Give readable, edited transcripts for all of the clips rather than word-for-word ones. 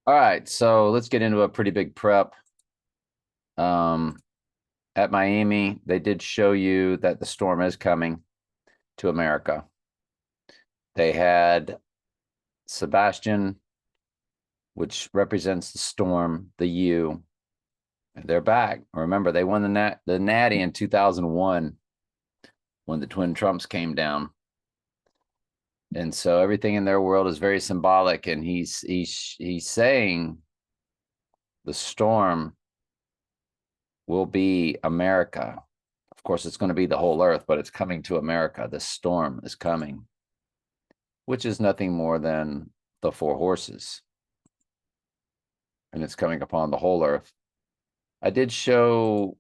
All right, so let's get into a pretty big prep. Um, at Miami, they did show you that the storm is coming to America. They had Sebastian, which represents the storm, the U. They're back. Remember, they won the Natty in 2001 when the Twin Trumps came down. And so everything in their world is very symbolic. And he's saying the storm will be America. Of course, it's going to be the whole earth, but it's coming to America. The storm is coming, which is nothing more than the four horses. And it's coming upon the whole earth. I did show,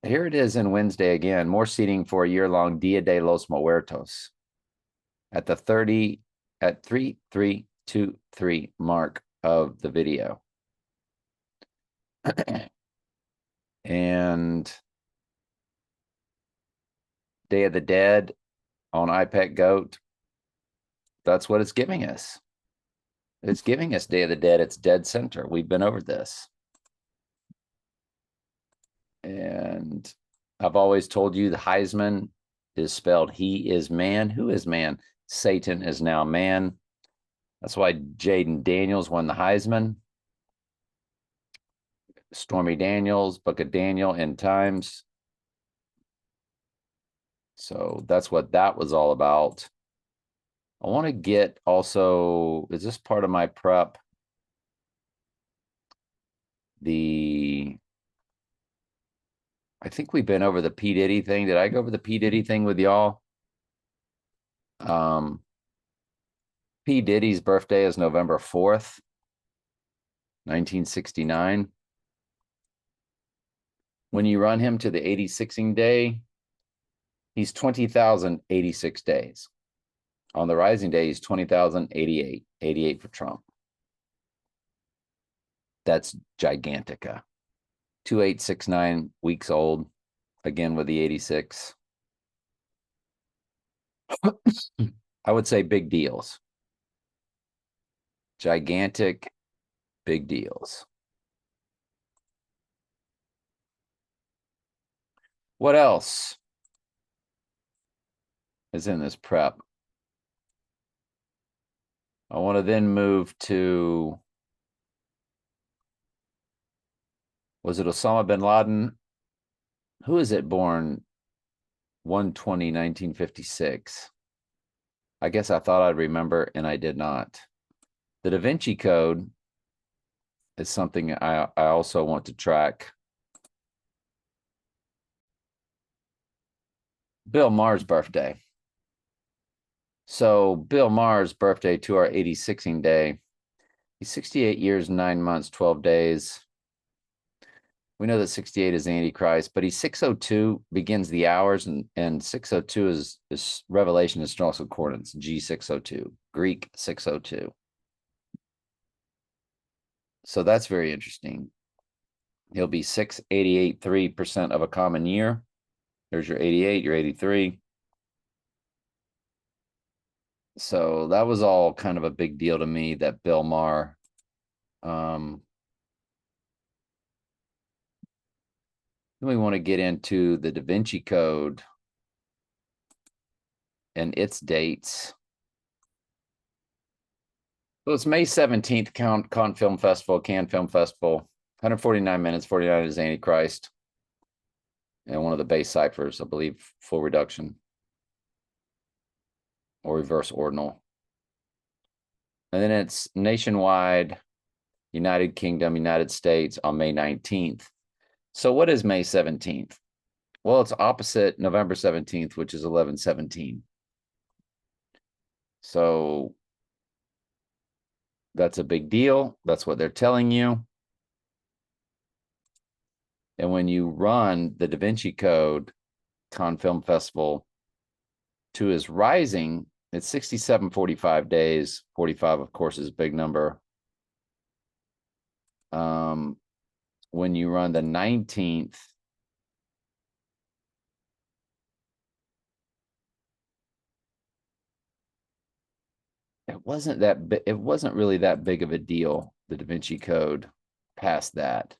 here it is in Wednesday again, more seating for a year-long Dia de los Muertos at the 3323 mark of the video. And Day of the Dead on iPet Goat, that's what it's giving us. It's giving us Day of the Dead. It's dead center. We've been over this. And I've always told you the Heisman is spelled he is man. Who is man? Satan is now man. That's why Jaden Daniels won the Heisman. Stormy Daniels, Book of Daniel, End Times. So that's what that was all about. I want to get also, is this part of my prep? I think we've been over the P. Diddy thing. Did I go over the P. Diddy thing with y'all? P. Diddy's birthday is November 4th, 1969. When you run him to the 86ing day, he's 20,086 days. On the rising day, he's 20,088, 88 for Trump. That's Gigantica. 2869 weeks old, again with the 86. I would say big deals. Gigantic, big deals. What else is in this prep? I want to then move to, was it Osama bin Laden? Who is it born 1/20/1956? I guess I thought I'd remember and I did not. The Da Vinci Code is something I also want to track. Bill Maher's birthday. So Bill Maher's birthday to our 86ing day. He's 68 years, 9 months, 12 days. We know that 68 is Antichrist, but he's 602 begins the hours, and 602 is Revelation Historical Concordance, G602, Greek 602. So that's very interesting. He'll be 688.3% of a common year. There's your 88, your 83. So that was all kind of a big deal to me that Bill Maher. Then we want to get into the Da Vinci Code and its dates. So it's May 17th, Cannes Film Festival, 149 minutes, 49 is Antichrist. And one of the base ciphers, I believe, full reduction or reverse ordinal. And then it's nationwide, United Kingdom, United States on May 19th. So what is May 17th? Well, it's opposite November 17th, which is 11/17. So that's a big deal. That's what they're telling you. And when you run the Da Vinci Code, Cannes Film Festival, to his rising, it's 67.45 days. 45, of course, is a big number. When you run the 19th, it wasn't really that big of a deal, the Da Vinci Code, past that.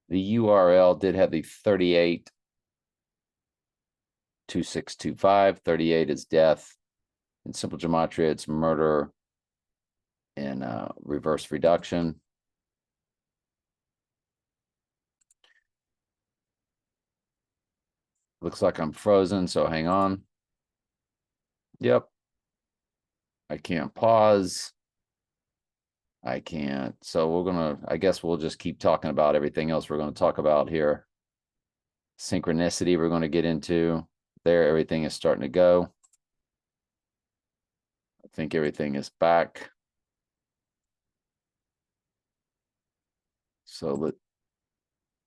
The URL did have the 382625. 38 is death. In simple gematria, it's murder in reverse reduction. Looks like I'm frozen, so hang on. Yep. I can't pause. I can't. So I guess we'll just keep talking about everything else we're going to talk about here. Synchronicity we're going to get into. There, everything is starting to go. I think everything is back. So,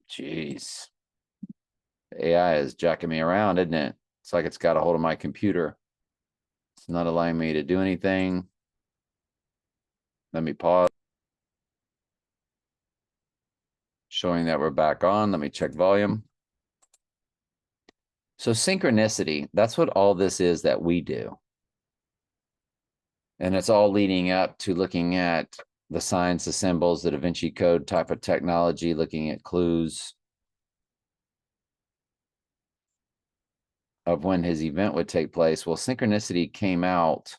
geez. AI is jacking me around, isn't it? It's like it's got a hold of my computer. It's not allowing me to do anything. Let me pause. Showing that we're back on. Let me check volume. So synchronicity, that's what all this is that we do. And it's all leading up to looking at the signs, the symbols, the Da Vinci Code type of technology, looking at clues of when his event would take place. Well, Synchronicity came out,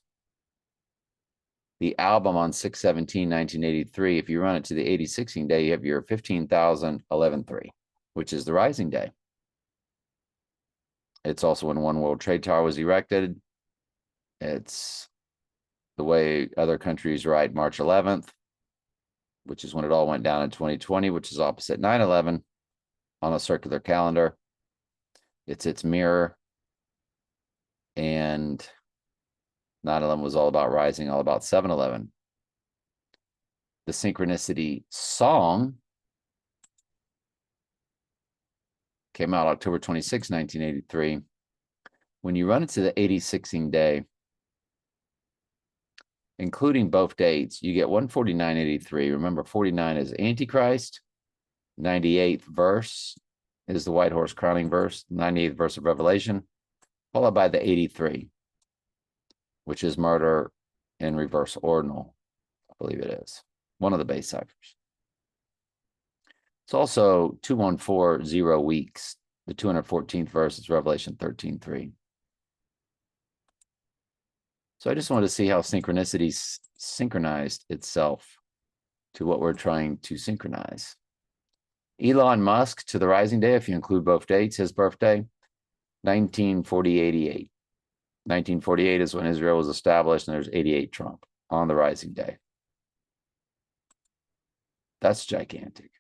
the album, on 6/17/1983. If you run it to the 8016 day, you have your 15,011.3, which is the rising day. It's also when One World Trade Tower was erected. It's the way other countries write March 11th, which is when it all went down in 2020, which is opposite 9/11 on a circular calendar. It's its mirror. And 9/11 was all about rising, all about 7/11. The Synchronicity song came out October 26, 1983. When you run it to the 8016 day, including both dates, you get 149.83. Remember, 49 is Antichrist. 98th verse is the White Horse Crowning verse, 98th verse of Revelation, followed by the 83, which is murder in reverse ordinal. I believe it is one of the base ciphers. It's also 2140 weeks. The 214th verse is Revelation 13:3. So I just wanted to see how synchronicity synchronized itself to what we're trying to synchronize. Elon Musk, to the rising day, if you include both dates, his birthday, 1948. 1948 is when Israel was established, and there's 88 Trump on the rising day. That's gigantic.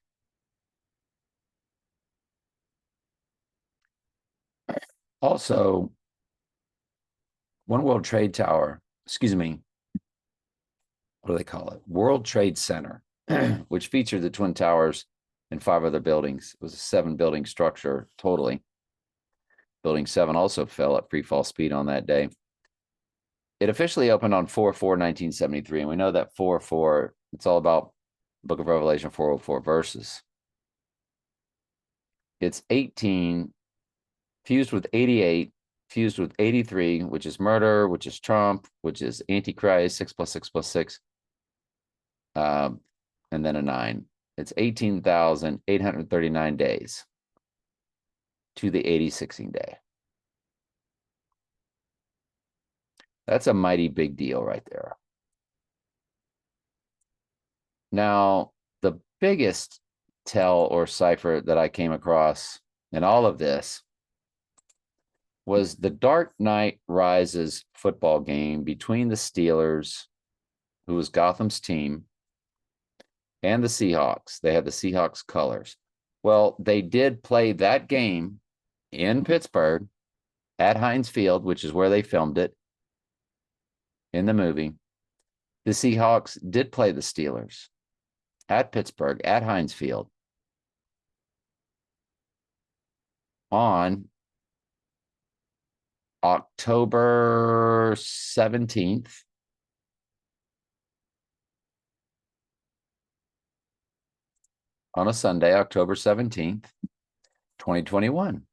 Also, One World Trade Tower, excuse me, what do they call it? World Trade Center, which featured the Twin Towers and 5 other buildings. It was a 7-building structure totally. Building 7 also fell at free fall speed on that day. It officially opened on 4/4/1973, and we know that 4/4, it's all about Book of Revelation 404 verses. It's 18 fused with 88, fused with 83, which is murder, which is Trump, which is Antichrist, 6 + 6 + 6, and then a 9. It's 18,839 days to the 8016 day. That's a mighty big deal right there. Now, the biggest tell or cipher that I came across in all of this was the Dark Knight Rises football game between the Steelers, who was Gotham's team, and the Seahawks. They had the Seahawks colors. Well, they did play that game in Pittsburgh at Heinz Field, which is where they filmed it in the movie. The Seahawks did play the Steelers at Pittsburgh at Heinz Field on October 17th. On a Sunday, October 17th, 2021.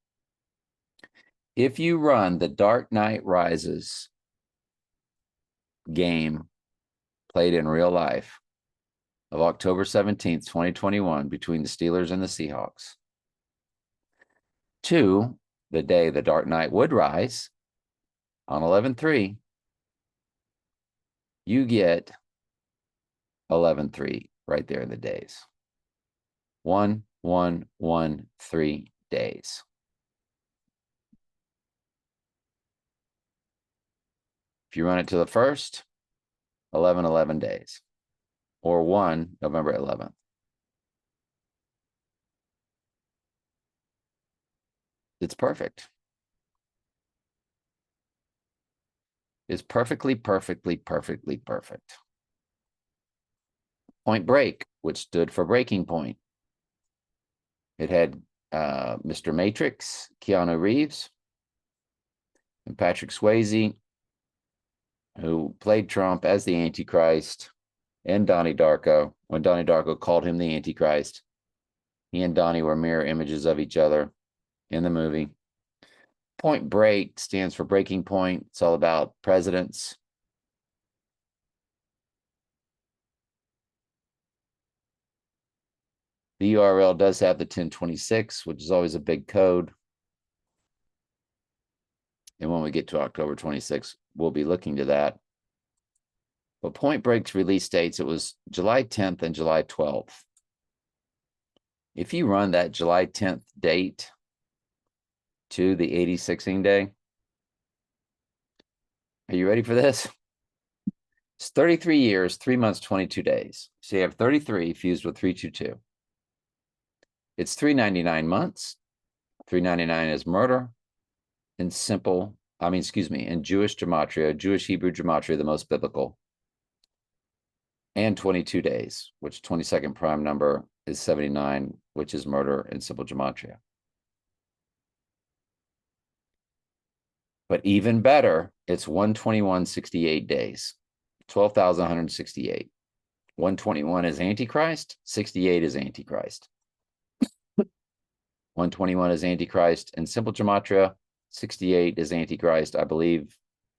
If you run the Dark Knight Rises game played in real life of October 17th, 2021, between the Steelers and the Seahawks, to the day the Dark Knight would rise on 11/3, you get 11/3 right there in the days. 1, 1, 1, 3 days. If you run it to the first, 11, 11 days, or 1, November 11th. It's perfect. It's perfectly, perfectly, perfectly perfect. Point Break, which stood for Breaking Point. It had Mr. Matrix, Keanu Reeves, and Patrick Swayze, who played Trump as the Antichrist, and Donnie Darko. When Donnie Darko called him the Antichrist, he and Donnie were mirror images of each other in the movie. Point Break stands for Breaking Point. It's all about presidents. The URL does have the 1026, which is always a big code. And when we get to October 26th, we'll be looking to that. But Point Break's release dates, it was July 10th and July 12th. If you run that July 10th date to the 86ing day, are you ready for this? It's 33 years, 3 months, 22 days. So you have 33 fused with 322. It's 399 months. 399 is murder. In Jewish gematria, Jewish Hebrew gematria, the most biblical. And 22 days, which 22nd prime number is 79, which is murder in simple gematria. But even better, it's 121.68 days, 12,168. 121 is Antichrist, 68 is Antichrist. 121 is Antichrist in simple gematria, 68 is Antichrist, I believe,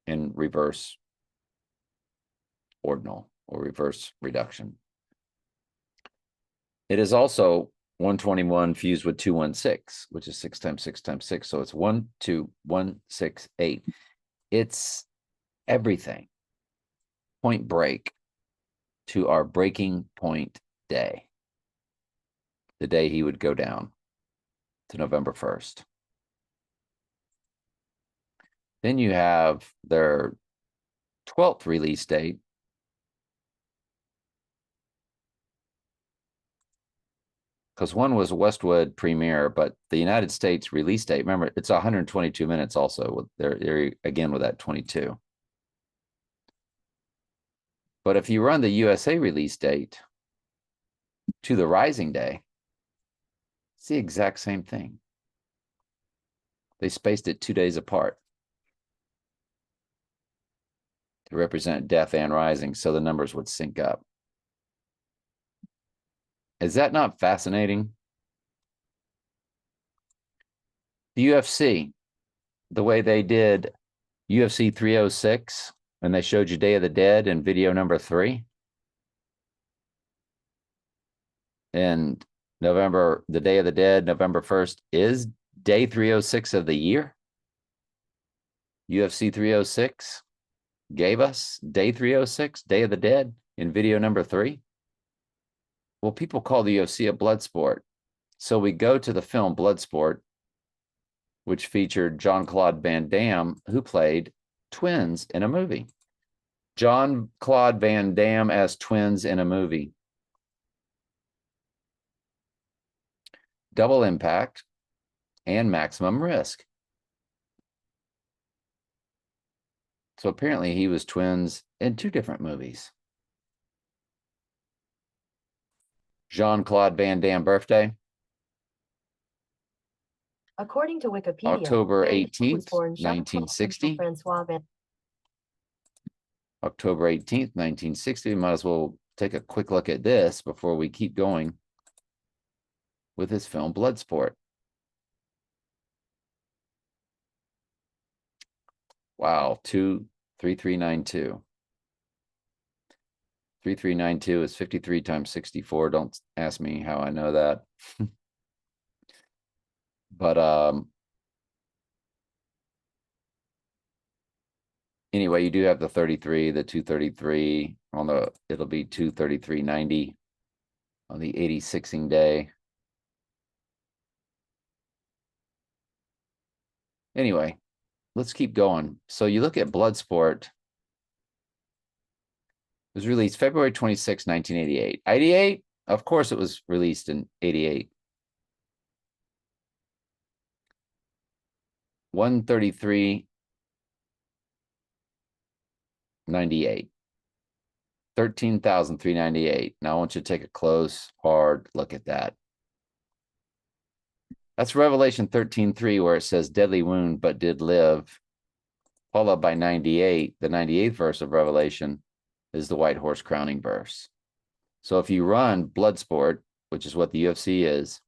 in reverse ordinal or reverse reduction. It is also 121 fused with 216, which is 6 times 6 times 6. So it's 1, 2, 1, 6, 8. It's everything. Point Break to our breaking point day, the day he would go down, to November 1st. Then you have their 12th release date, because one was Westwood premiere, but the United States release date, remember, it's 122 minutes also. They're again with that 22. But if you run the USA release date to the Rising Day, it's the exact same thing. They spaced it 2 days apart to represent death and rising, so the numbers would sync up. Is that not fascinating? The UFC, the way they did UFC 306, and they showed you Day of the Dead in video number 3. And the Day of the Dead, November 1st, is day 306 of the year. UFC 306 gave us day 306, Day of the Dead, in video number 3. Well, people call the UFC a blood sport. So we go to the film Bloodsport, which featured Jean-Claude Van Damme, who played twins in a movie. Jean-Claude Van Damme as twins in a movie. Double Impact and Maximum Risk. So apparently he was twins in 2 different movies. Jean-Claude Van Damme birthday, according to Wikipedia, October 18th, born 1960. Francois Van October 18th, 1960. We might as well take a quick look at this before we keep going with his film Bloodsport. Wow, 23392. 3392 is 53 times 64. Don't ask me how I know that. But anyway, you do have the 33, the 233 on the, it'll be 233.90 on the 86ing day. Anyway, let's keep going. So you look at Bloodsport. It was released February 26, 1988. 88? Of course it was released in 88. 133.98. 13,398. Now I want you to take a close, hard look at that. That's Revelation 13:3, where it says deadly wound, but did live. Followed by 98. The 98th verse of Revelation is the white horse crowning verse. So if you run Bloodsport, which is what the UFC is,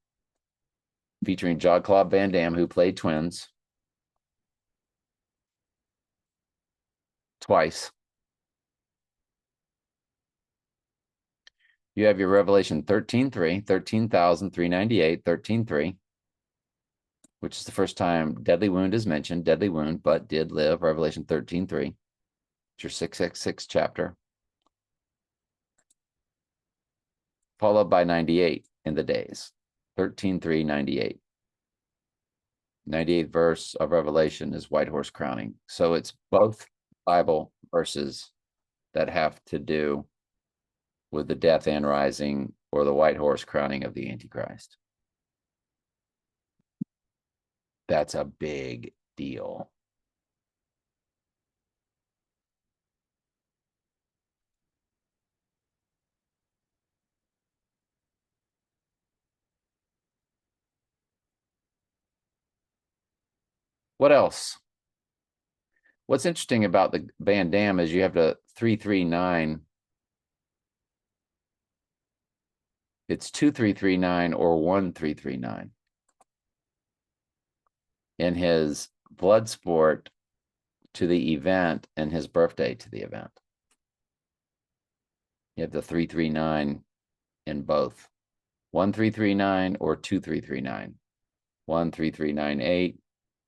featuring Jean-Claude Van Damme, who played twins twice. You have your Revelation 13:3, 13,398, 13:3, which is the first time deadly wound is mentioned. Deadly wound, but did live. Revelation 13:3. It's your 666 chapter. Followed by 98 in the days. 13:398. 98th verse of Revelation is white horse crowning. So it's both Bible verses that have to do with the death and rising or the white horse crowning of the Antichrist. That's a big deal. What else? What's interesting about the Van Damme is you have the 339. It's 2339 or 1339. In his Bloodsport to the event and his birthday to the event. You have the 339 in both. 1339 or 2339. 13398,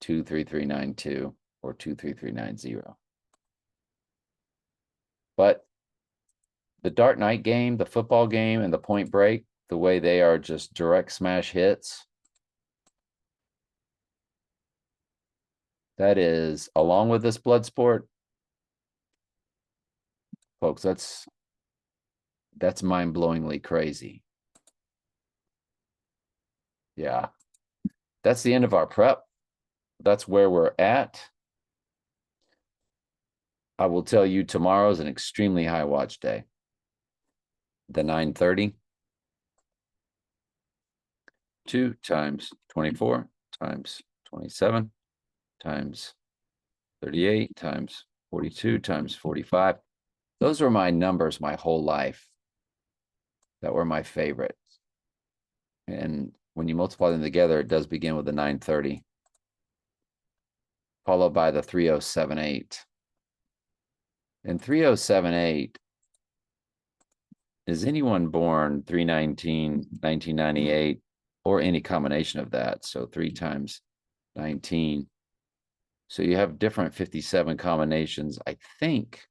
23392, or 23390. But the Dark Knight game, the football game, and the Point Break, the way they are just direct smash hits, that is, along with this Bloodsport, folks, that's mind-blowingly crazy. Yeah. That's the end of our prep. That's where we're at. I will tell you tomorrow is an extremely high watch day. The 9:30. 2 times 24 times 27 times 38 times 42 times 45. Those were my numbers my whole life. That were my favorites. And when you multiply them together, it does begin with the 9:30, followed by the 3078. And 3078, is anyone born 3/19, 1998, or any combination of that? So 3 times 19. So you have different 57 combinations, I think,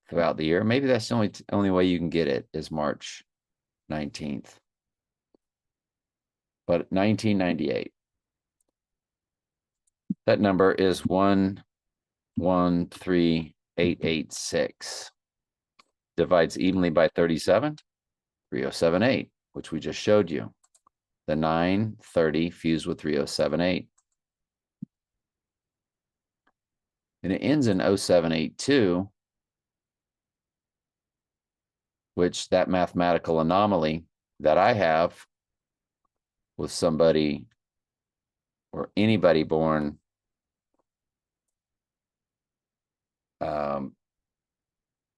throughout the year. Maybe that's the only way you can get it is March 19th. But 1998. That number is 113,886. Divides evenly by 37, 3078, which we just showed you. The 9:30 fused with 3078. And it ends in 0782, which that mathematical anomaly that I have with somebody or anybody born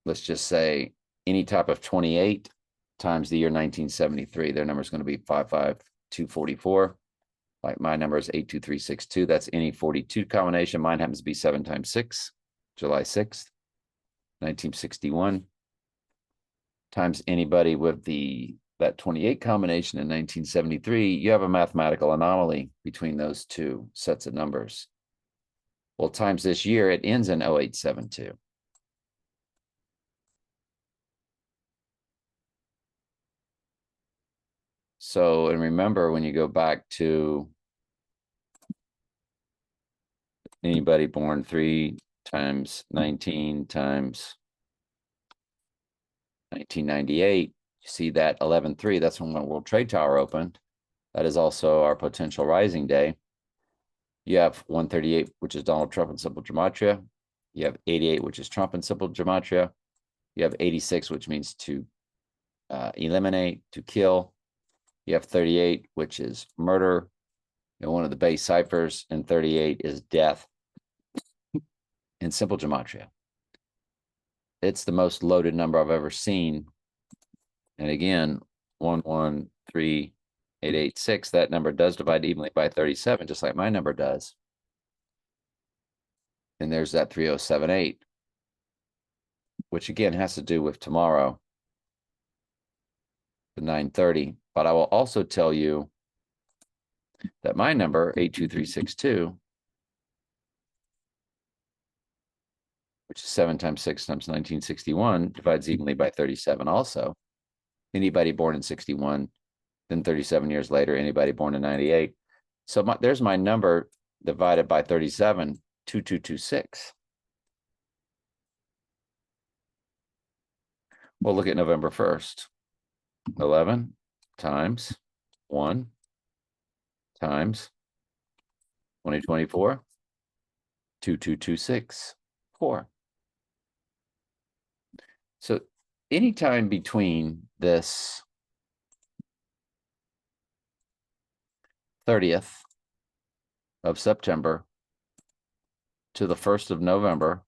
let's just say any type of 28 times the year 1973, their number is going to be 55244. Like my number is 82362. That's any 42 combination. Mine happens to be 7 times 6, July 6th, 1961, times anybody with that 28 combination in 1973. You have a mathematical anomaly between those two sets of numbers. Well, times this year, it ends in 0872. So, and remember, when you go back to anybody born 3 times 19 times 1998, you see that 11/3, that's when the World Trade Tower opened. That is also our potential rising day. You have 138, which is Donald Trump in simple gematria. You have 88, which is Trump in simple gematria. You have 86, which means to eliminate, to kill. You have 38, which is murder. And one of the base ciphers in 38 is death in simple gematria. It's the most loaded number I've ever seen. And again, 113886, that number does divide evenly by 37, just like my number does. And there's that 3078, which again has to do with tomorrow, the 930. But I will also tell you that my number, 82362, which is 7 times 6 times 1961, divides evenly by 37 also. Anybody born in 61, then 37 years later, anybody born in 98. So there's my number divided by 37, 2226. We'll look at November 1st. 11 times 1 times 2024, 2226, 4. So anytime between this 30th of September to the 1st of November,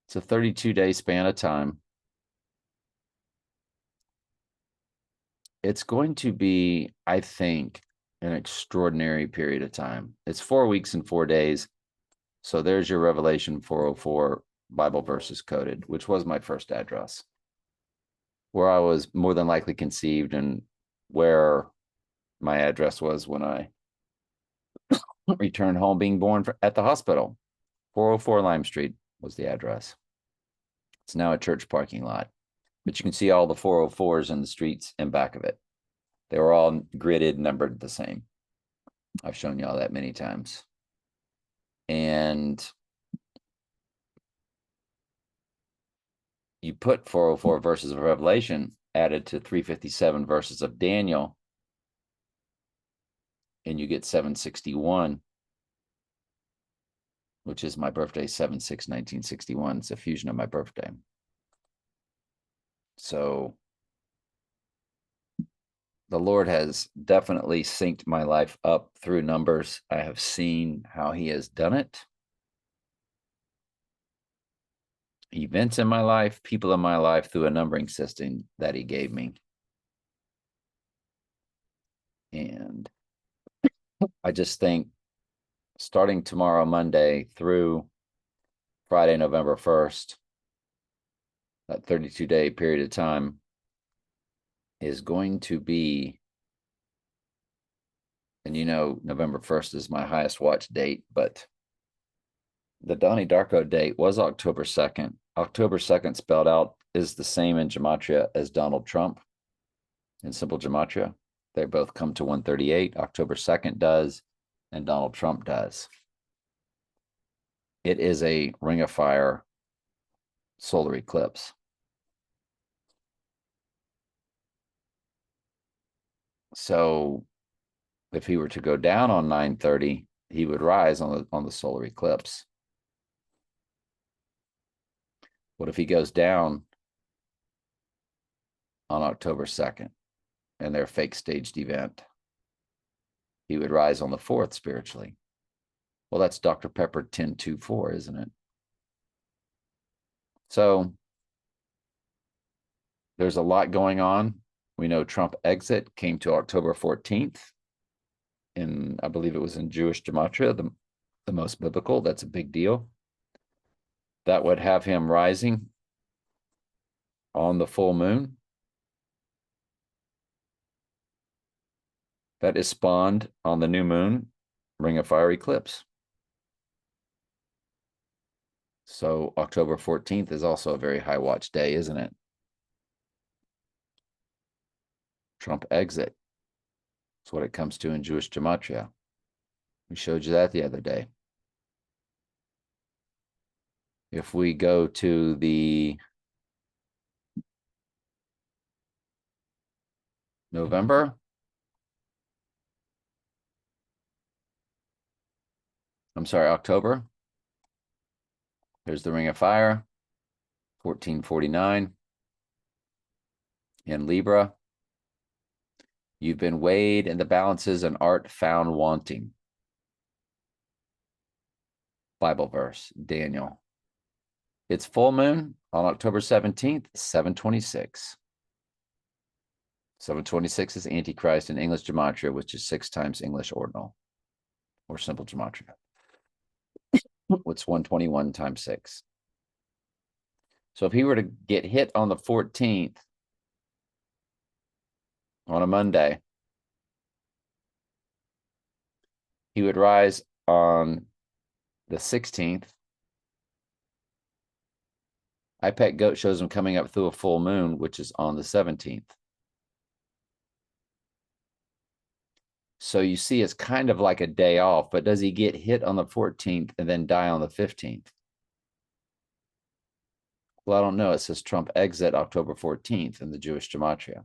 it's a 32-day span of time. It's going to be, I think, an extraordinary period of time. It's 4 weeks and 4 days. So there's your Revelation 404 Bible verses coded, which was my first address, where I was more than likely conceived and where my address was when I returned home, being born at the hospital. 404 Lime Street was the address. It's now a church parking lot, but you can see all the 404s in the streets and back of it. They were all gridded, numbered the same. I've shown you all that many times. And you put 404 verses of Revelation added to 357 verses of Daniel, and you get 761, which is my birthday, 7/6/1961. It's a fusion of my birthday. So the Lord has definitely synced my life up through numbers. I have seen how he has done it. Events in my life, people in my life, through a numbering system that he gave me. And I just think starting tomorrow, Monday, through Friday, November 1st, that 32-day period of time is going to be, and you know, November 1st is my highest watch date, but the Donnie Darko date was October 2nd. October 2nd spelled out is the same in gematria as Donald Trump in simple gematria. They both come to 138. October 2nd does, and Donald Trump does. It is a ring of fire solar eclipse. So if he were to go down on 930, he would rise on the solar eclipse. What if he goes down on October 2nd and their fake staged event? He would rise on the 4th spiritually. Well, that's Dr. Pepper 1024, isn't it? So there's a lot going on. We know Trump exit came to October 14th. in, I believe it was in Jewish gematria, the most biblical. That's a big deal. That would have him rising on the full moon. That is spawned on the new moon, Ring of Fire eclipse. So October 14th is also a very high watch day, isn't it? Trump exit. That's what it comes to in Jewish gematria. We showed you that the other day. If we go to the November, I'm sorry, October. There's the Ring of Fire, 1449 in Libra. You've been weighed in the balances and art found wanting. Bible verse, Daniel. It's full moon on October 17th, 726. 726 is Antichrist in English gematria, which is 6 times English ordinal or simple gematria. What's 121 times 6? So if he were to get hit on the 14th, on a Monday, he would rise on the 16th. iPet Goat shows him coming up through a full moon, which is on the 17th. So you see, it's kind of like a day off, but does he get hit on the 14th and then die on the 15th? Well, I don't know. It says Trump exit October 14th in the Jewish gematria.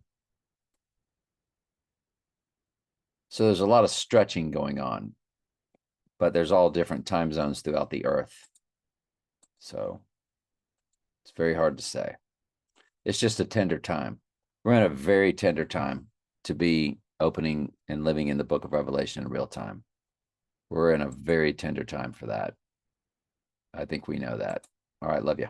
So there's a lot of stretching going on, but there's all different time zones throughout the earth. So it's very hard to say. It's just a tender time. We're in a very tender time to be opening and living in the book of Revelation in real time. We're in a very tender time for that. I think we know that. All right, love you.